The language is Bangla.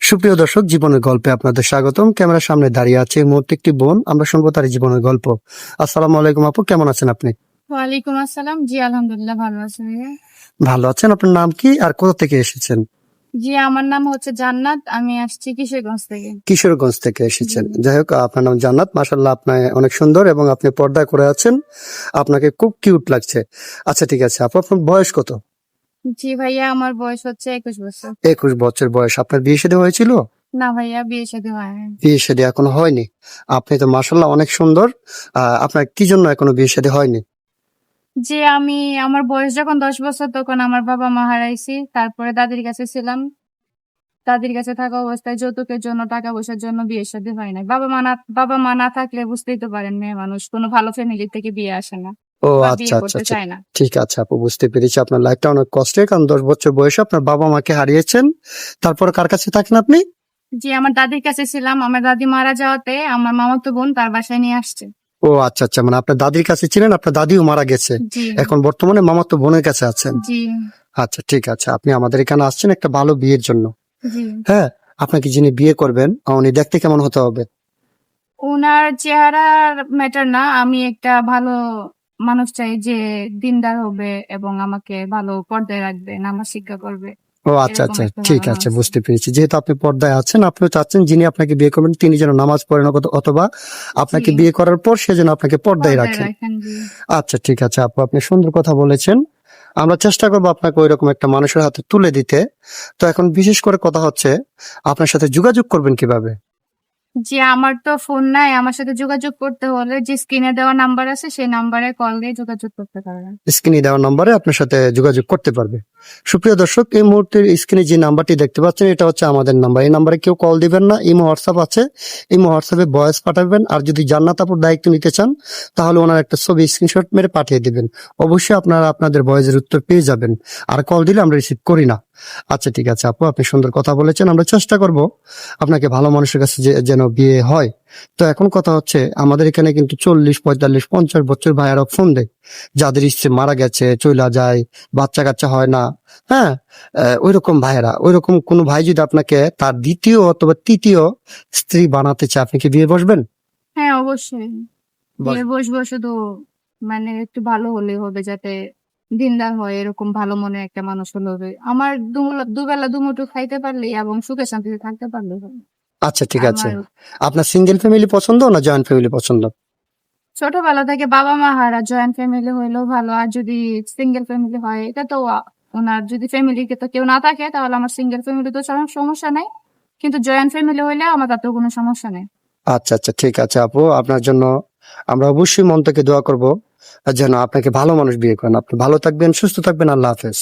সুপ্রিয় দর্শক, জীবনের গল্পে আপনাদের স্বাগতম। ক্যামেরার সামনে দাঁড়িয়ে আছে এই মুহূর্তে একটি বোন। আমরা শুনবো তার জীবনের গল্প। আসসালামু আলাইকুম আপু, কেমন আছেন আপনি? ওয়ালাইকুম আসসালাম। জি, আলহামদুলিল্লাহ ভালো আছি ভাইয়া। ভালো আছেন? আপনার নাম কি আর কোথা থেকে এসেছেন? জি, আমার নাম হচ্ছে জান্নাত। আমি আসছি কিশোরগঞ্জ থেকে। কিশোরগঞ্জ থেকে এসেছেন। জি। যাই হোক, আপনার নাম জান্নাত। মাশাআল্লাহ, আপনি অনেক সুন্দর এবং আপনি পর্দায় করে আছেন। আপনাকে খুব কিউট লাগছে। আচ্ছা ঠিক আছে আপু, আপনার বয়স কত? জি ভাইয়া, আমার বয়স হচ্ছে 21 বছর। 21 বছর বয়স। আপনার বিয়ে শাদী হয়েছিল? না ভাইয়া, বিয়ে শাদী হয় নাই। বিয়ে শাদী এখনো হয়নি? আপনি তো মাশাআল্লাহ অনেক সুন্দর। আপনার কি জন্য এখনো বিয়ে শাদী হয়নি? যে আমার বয়স যখন 10 বছর তখন আমার বাবা মা হারাইছি। তারপরে দাদির কাছে ছিলাম। দাদির কাছে থাকা অবস্থায় যৌতুকের জন্য, টাকা পয়সার জন্য বিয়ে শাদী হয় নাই। বাবা মা না থাকলে বুঝতেই তো পারেন, মেয়ে মানুষ কোনো ভালো ফ্যামিলি থেকে বিয়ে আসে না ও বা আচ্ছা বিয়ে আচ্ছা করতে আচ্ছা, চায় না। ঠিক আছে আপু, বুঝতে পেরেছি আপনার লাইফটা অনেক কষ্টের। কারণ 10 বছর বয়সে আপনার বাবা মাকে হারিয়েছেন। তারপর কার কাছে থাকেন আপনি? জি, আমার দাদির কাছে ছিলাম। আমার দাদি মারা যাওয়াতে আমার মামাতো বোন তার বাসায় নিয়ে আসছে। ও আচ্ছা আচ্ছা, মানে আপনার দাদির কাছে ছিলেন, আপনার দাদিও মারা গেছে। জি। এখন বর্তমানে মামাতো বোনের কাছে আছেন। জি। আচ্ছা ঠিক আছে, আপনি আমাদের এখানে আসছেন একটা ভালো বিয়ের জন্য। জি। হ্যাঁ, আপনাকে যিনি বিয়ে করবেন উনি দেখতে কেমন হতে হবে? উনার চেহারার ম্যাটার না, আমি একটা ভালো মানুষ চাই যে দিনদার হবে এবং আমাকে ভালো পর্দায় রাখবে, নামাজ শিক্ষা করবে। ও আচ্ছা এরকম আচ্ছা, একটা ঠিক ভালো আছে, মানুষ। বুঝতে পেরেছি। যেহেতু আপনি পর্দায় আছেন, আপনিও চাচ্ছেন যিনি আপনাকে বিয়ে করবেন তিনি যেন নামাজ পড়েন, অথবা আপনাকে জি, বিয়ে করার পর সে যেন আপনাকে পর্দায় পর্দায় রাখেন। রাখেন। জি। আচ্ছা ঠিক আছে আপু, আপনি সুন্দর কথা বলেছেন। আমরা চেষ্টা করবো আপনাকে ওইরকম একটা মানুষের হাতে তুলে দিতে। তো এখন বিশেষ করে কথা হচ্ছে, আপনার সাথে যোগাযোগ করবেন কিভাবে? জি, আমার তো ফোন নাই। আমার সাথে যোগাযোগ করতে হলে যে স্ক্রিনে দেওয়া নাম্বার আছে সেই নাম্বারে কল দিয়ে যোগাযোগ করতে পারবেন। স্ক্রিনে দেওয়া নম্বরে আপনার সাথে যোগাযোগ করতে পারবে। সুপ্রিয় দর্শক, এই মুহূর্তে স্ক্রিনে যে নাম্বারটি দেখতে পাচ্ছেন এটা হচ্ছে আমাদের নাম্বার। এই নাম্বারে কেউ কল দিবেন না। ইমো হোয়াটসঅ্যাপ আছে, ইমো হোয়াটসঅ্যাপে ভয়েস পাঠাবেন। আর যদি জান্নাত আপুর দায়িত্ব নিতে চান তাহলে ওনার একটা ছবি স্ক্রিনশট মেরে পাঠিয়ে দিবেন। অবশ্যই আপনারা আপনাদের ভয়েসের উত্তর পেয়ে যাবেন। আর কল দিলে আমরা রিসিভ করি না। আচ্ছা ঠিক আছে আপু, আপনি সুন্দর কথা বলেছেন। আমরা চেষ্টা করব আপনাকে ভালো মানুষের কাছে যেন বিয়ে হয়। তো এখন কথা হচ্ছে, আমাদের এখানে কিন্তু 40, 45, 50 বছর ভাইয়ারা ফোন দেয়, যাদের স্ত্রী মারা গেছে, চইলা যায়, বাচ্চা কাচ্চা হয় না। হ্যাঁ, ওইরকম ভাইয়েরা, ওইরকম কোন ভাই যদি আপনাকে তার দ্বিতীয় অথবা তৃতীয় স্ত্রী বানাতে চায়, আপনি কি বিয়ে বসবেন? হ্যাঁ, অবশ্যই। বস বিয়ে বসবো, শুধু একটু ভালো হলে হবে, যাতে দিনদার হয়, এরকম ভালো মনের একটা মানুষ হলে হবে। আমার দুবেলা দুমুঠো খাইতে পারলেই এবং সুখে শান্তিতে থাকতে পারলেই হবে। আচ্ছা ঠিক আছে। আমার আপনার সিঙ্গেল ফ্যামিলি পছন্দ না জয়েন্ট ফ্যামিলি পছন্দ? ছোটবেলা থেকে বাবা মা হারা, জয়েন্ট ফ্যামিলি হইলেও ভালো। আর যদি সিঙ্গেল ফ্যামিলি হয়, এটা তো ওনার যদি ফ্যামিলিতে তো কেউ না থাকে তাহলে আমার সিঙ্গেল ফ্যামিলি তো সমস্যা নাই, কিন্তু জয়েন্ট ফ্যামিলি হইলে আমার তাতেও কোনো সমস্যা নেই। আচ্ছা আচ্ছা, ঠিক আছে আপু, আপনার জন্য আমরা অবশ্যই মন থেকে দোয়া করব যেন আপনাকে ভালো মানুষ বিয়ে করেন। আপনি ভালো থাকবেন, সুস্থ থাকবেন। আল্লাহ হাফেজ।